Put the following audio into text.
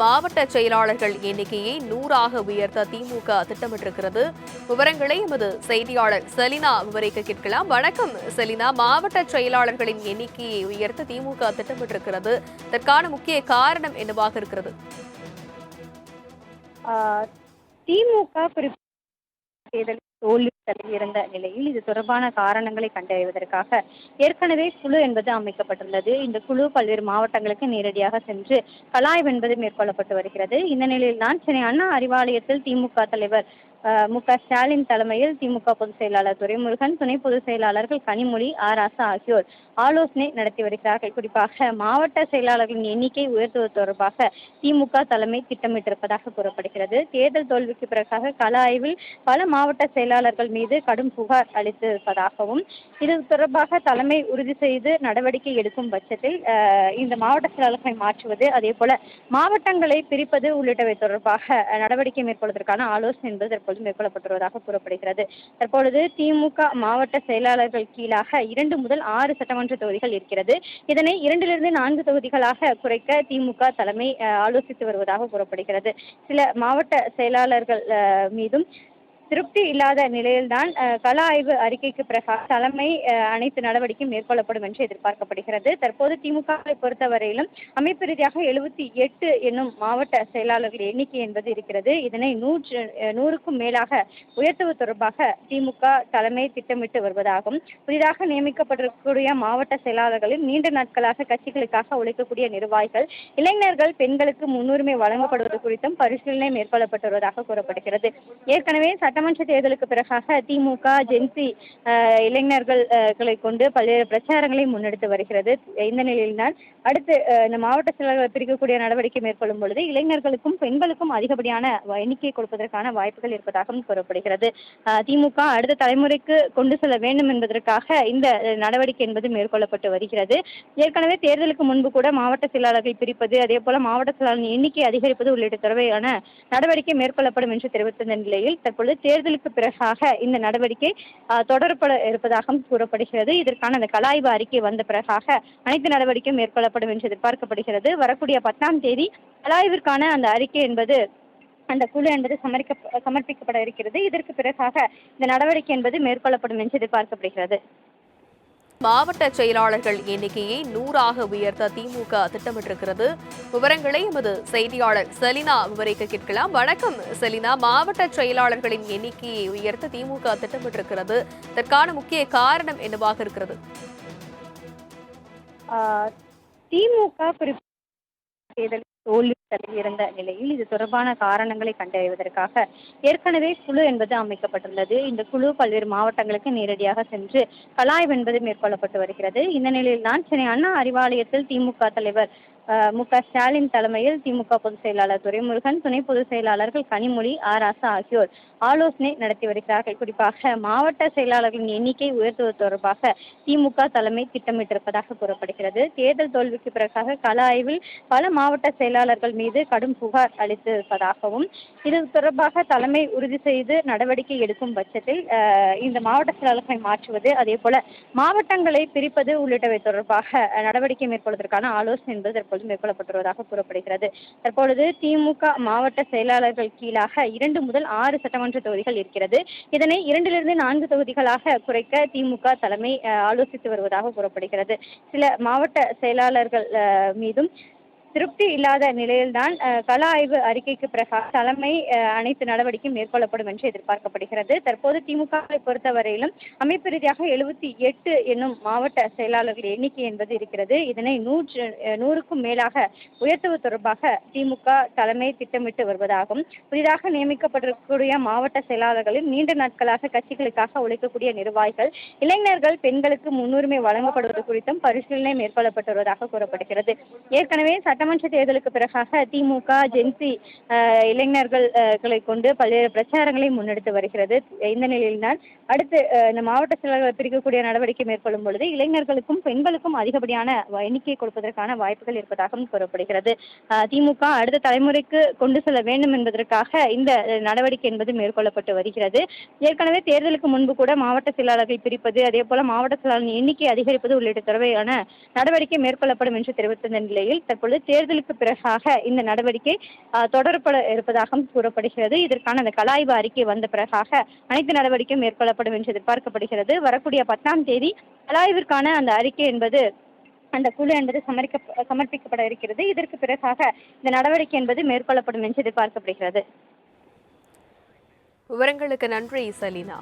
மாவட்ட செயலாளர்கள் எண்ணிக்கையை 100ஆக உயர்த்த திமுக திட்டமிட்டிருக்கிறது. விவரங்களை எமது செய்தியாளர் செலினா விவரிக்க கேட்கலாம். வணக்கம் செலினா. மாவட்ட செயலாளர்களின் எண்ணிக்கையை உயர்த்த திமுக திட்டமிட்டிருக்கிறது. இதற்கான முக்கிய காரணம் என்னவாக இருக்கிறது? திமுக தேர்தலில் தோல்வி தழுவியிருந்த நிலையில் இது தொடர்பான காரணங்களை கண்டறிவதற்காக ஏற்கனவே குழு என்பது அமைக்கப்பட்டுள்ளது. இந்த குழு பல்வேறு மாவட்டங்களுக்கு நேரடியாக சென்று கலாய்வு என்பது மேற்கொள்ளப்பட்டு வருகிறது. இந்த நிலையில்தான் சென்னை அண்ணா அறிவாலயத்தில் திமுக தலைவர் மு.க.ஸ்டாலின் தலைமையில் திமுக பொதுச் செயலாளர் துரைமுருகன், துணை பொதுச் செயலாளர்கள் கனிமொழி, ராசா ஆகியோர் ஆலோசனை நடத்தி வருகிறார்கள். குறிப்பாக மாவட்ட செயலாளர்களின் எண்ணிக்கை உயர்த்துவது தொடர்பாக திமுக தலைமை திட்டமிட்டிருப்பதாக கூறப்படுகிறது. தேர்தல் தோல்விக்கு பிறகாக கள ஆய்வில் பல மாவட்ட செயலாளர்கள் மீது கடும் புகார் அளித்திருப்பதாகவும், இது தொடர்பாக தலைமை உறுதி செய்து நடவடிக்கை எடுக்கும் பட்சத்தில் இந்த மாவட்ட செயலாளர்களை மாற்றுவது, அதே போல மாவட்டங்களை பிரிப்பது உள்ளிட்டவை தொடர்பாக நடவடிக்கை மேற்கொள்வதற்கான ஆலோசனை என்பது தற்போது மேற்கொள்ளப்பட்டு வருவதாக கூறப்படுகிறது. தற்பொழுது திமுக மாவட்ட செயலாளர்கள் கீழாக 2 முதல் 6 சட்டமன்ற தொகுதிகள் இருக்கிறது. இதனை 2லிருந்து 4 தொகுதிகளாக குறைக்க திமுக தலைமை ஆலோசித்து வருவதாக கூறப்படுகிறது. சில மாவட்ட செயலாளர்கள் மீதும் திருப்தி இல்லாத நிலையில்தான் கள ஆய்வு அறிக்கைக்கு பிறகு தலைமை அனைத்து நடவடிக்கை மேற்கொள்ளப்படும் என்று எதிர்பார்க்கப்படுகிறது. தற்போது திமுகவை பொறுத்தவரையிலும் அமைப்பு ரீதியாக 78 என்னும் மாவட்ட செயலாளர்கள் எண்ணிக்கை என்பது இருக்கிறது. இதனை 100க்கும் மேலாக உயர்த்துவது தொடர்பாக திமுக தலைமை திட்டமிட்டு வருவதாகவும், புதிதாக நியமிக்கப்பட்டிருக்கக்கூடிய மாவட்ட செயலாளர்களில் நீண்ட நாட்களாக கட்சிகளுக்காக உழைக்கக்கூடிய நிர்வாகிகள், இளைஞர்கள், பெண்களுக்கு முன்னுரிமை வழங்கப்படுவது குறித்தும் பரிசீலனை மேற்கொள்ளப்பட்டு வருவதாக கூறப்படுகிறது. ஏற்கனவே சட்டமன்ற தேர்தலுக்கு பிறகாக திமுக ஜென்சி இளைஞர்களை கொண்டு பல்வேறு பிரச்சாரங்களை முன்னெடுத்து வருகிறது. இந்த நிலையில்தான் அடுத்து இந்த மாவட்ட செயலாளர்களை பிரிக்கக்கூடிய நடவடிக்கை மேற்கொள்ளும் பொழுது இளைஞர்களுக்கும் பெண்களுக்கும் அதிகப்படியான எண்ணிக்கை கொடுப்பதற்கான வாய்ப்புகள் இருப்பதாகவும் கூறப்படுகிறது. திமுக அடுத்த தலைமுறைக்கு கொண்டு செல்ல வேண்டும் என்பதற்காக இந்த நடவடிக்கை என்பது மேற்கொள்ளப்பட்டு வருகிறது. ஏற்கனவே தேர்தலுக்கு முன்பு கூட மாவட்ட செயலாளர்கள் பிரிப்பது, அதே போல மாவட்ட செயலாளர் எண்ணிக்கை அதிகரிப்பது உள்ளிட்ட தொடர்பான நடவடிக்கை மேற்கொள்ளப்படும் என்று தெரிவித்திருந்த நிலையில் தற்பொழுது தேர்தலுக்கு பிறகாக இந்த நடவடிக்கை தொடரப்பட இருப்பதாகவும் கூறப்படுகிறது. இதற்கான அந்த கலாய்வு அறிக்கை வந்த பிறகாக அனைத்து நடவடிக்கையும் மேற்கொள்ளப்படும் என்று எதிர்பார்க்கப்படுகிறது. வரக்கூடிய 10ஆம் தேதி கலாய்விற்கான அந்த அறிக்கை என்பது அந்த குழு என்பது சமர்ப்பிக்கப்பட இருக்கிறது. இதற்கு பிறகாக இந்த நடவடிக்கை என்பது மேற்கொள்ளப்படும் என்று எதிர்பார்க்கப்படுகிறது. மாவட்ட செயலாளர்கள் எண்ணிக்கையை 100ஆக உயர்த்த திமுக திட்டமிட்டிருக்கிறது. விவரங்களை எமது செய்தியாளர் செலினா விவரிக்க கேட்கலாம். வணக்கம் செலினா. மாவட்ட செயலாளர்களின் எண்ணிக்கையை உயர்த்த திமுக திட்டமிட்டிருக்கிறது. இதற்கான முக்கிய காரணம் என்னவாக இருக்கிறது? திமுக தேர்தலில் தோல்வி தழுவியிருந்த நிலையில் இது தொடர்பான காரணங்களை கண்டறிவதற்காக ஏற்கனவே குழு என்பது அமைக்கப்பட்டுள்ளது. இந்த குழு பல்வேறு மாவட்டங்களுக்கு நேரடியாக சென்று கலாய்வு என்பது மேற்கொள்ளப்பட்டு வருகிறது. இந்த நிலையில்தான் சென்னை அண்ணா அறிவாலயத்தில் திமுக தலைவர் மு.க.ஸ்டாலின் தலைமையில் திமுக பொதுச் செயலாளர் துரைமுருகன், துணை பொதுச் செயலாளர்கள் கனிமொழி, ராசா ஆகியோர் ஆலோசனை நடத்தி வருகிறார்கள். குறிப்பாக மாவட்ட செயலாளர்களின் எண்ணிக்கை உயர்த்துவது தொடர்பாக திமுக தலைமை திட்டமிட்டிருப்பதாக கூறப்படுகிறது. தேர்தல் தோல்விக்கு பிறகாக கள ஆய்வில் பல மாவட்ட செயலாளர்கள் மீது கடும் புகார் அளித்திருப்பதாகவும், இது தொடர்பாக தலைமை உறுதி செய்து நடவடிக்கை எடுக்கும் பட்சத்தில் இந்த மாவட்ட செயலாளர்களை மாற்றுவது, அதே போல மாவட்டங்களை பிரிப்பது உள்ளிட்டவை தொடர்பாக நடவடிக்கை மேற்கொள்வதற்கான ஆலோசனை என்பது தற்போது மேற்கொள்ளப்பட்டு வருவதாக கூறப்படுகிறது. தற்பொழுது திமுக மாவட்ட செயலாளர்கள் கீழாக 2 முதல் 6 சட்டமன்ற தொகுதிகள் இருக்கிறது. இதனை 2லிருந்து 4 தொகுதிகளாக குறைக்க திமுக தலைமை ஆலோசித்து வருவதாக கூறப்படுகிறது. சில மாவட்ட செயலாளர்கள் மீதும் திருப்தி இல்லாத நிலையில்தான் கள ஆய்வு அறிக்கைக்கு பிறகு தலைமை அனைத்து நடவடிக்கையும் மேற்கொள்ளப்படும் என்று எதிர்பார்க்கப்படுகிறது. தற்போது திமுகவை பொறுத்தவரையிலும் அமைப்பு ரீதியாக 78 என்னும் மாவட்ட செயலாளர்கள் எண்ணிக்கை என்பது இருக்கிறது. இதனை 100க்கும் மேலாக உயர்த்துவது தொடர்பாக திமுக தலைமை திட்டமிட்டு வருவதாகவும், புதிதாக நியமிக்கப்பட்டிருக்கக்கூடிய மாவட்ட செயலாளர்களில் நீண்ட நாட்களாக கட்சிகளுக்காக உழைக்கக்கூடிய நிர்வாகிகள், இளைஞர்கள், பெண்களுக்கு முன்னுரிமை வழங்கப்படுவது குறித்தும் பரிசீலனை மேற்கொள்ளப்பட்டு வருவதாக கூறப்படுகிறது. ஏற்கனவே சட்டமன்ற தேர்தலுக்கு பிறகாக திமுக ஜென்சி இளைஞர்களை கொண்டு பல்வேறு பிரச்சாரங்களை முன்னெடுத்து வருகிறது. இந்த நிலையில்தான் அடுத்து இந்த மாவட்ட செயலாளர்களை பிரிக்கக்கூடிய நடவடிக்கை மேற்கொள்ளும் பொழுது இளைஞர்களுக்கும் பெண்களுக்கும் அதிகப்படியான எண்ணிக்கை கொடுப்பதற்கான வாய்ப்புகள் இருப்பதாகவும் கூறப்படுகிறது. திமுக அடுத்த தலைமுறைக்கு கொண்டு செல்ல வேண்டும் என்பதற்காக இந்த நடவடிக்கை என்பது மேற்கொள்ளப்பட்டு வருகிறது. ஏற்கனவே தேர்தலுக்கு முன்பு கூட மாவட்ட செயலாளர்கள் பிரிப்பது, அதே போல மாவட்ட செயலாளர் எண்ணிக்கை அதிகரிப்பது உள்ளிட்ட தொடர்பான நடவடிக்கை மேற்கொள்ளப்படும் என்று தெரிவித்திருந்த நிலையில் தற்பொழுது தேர்தலுக்கு பிறகாக இந்த நடவடிக்கை தொடரப்பட இருப்பதாகவும் கூறப்படுகிறது. இதற்கான அந்த கலாய்வு அறிக்கை வந்த பிறகாக அனைத்து நடவடிக்கையும் மேற்கொள்ளப்படும் என்று எதிர்பார்க்கப்படுகிறது. வரக்கூடிய 10ஆம் தேதி கலாய்விற்கான அந்த அறிக்கை என்பது அந்த குழு என்பது சமர்ப்பிக்கப்பட இருக்கிறது. இதற்கு பிறகாக இந்த நடவடிக்கை என்பது மேற்கொள்ளப்படும் என்று எதிர்பார்க்கப்படுகிறது. விவரங்களுக்கு நன்றி சலீனா.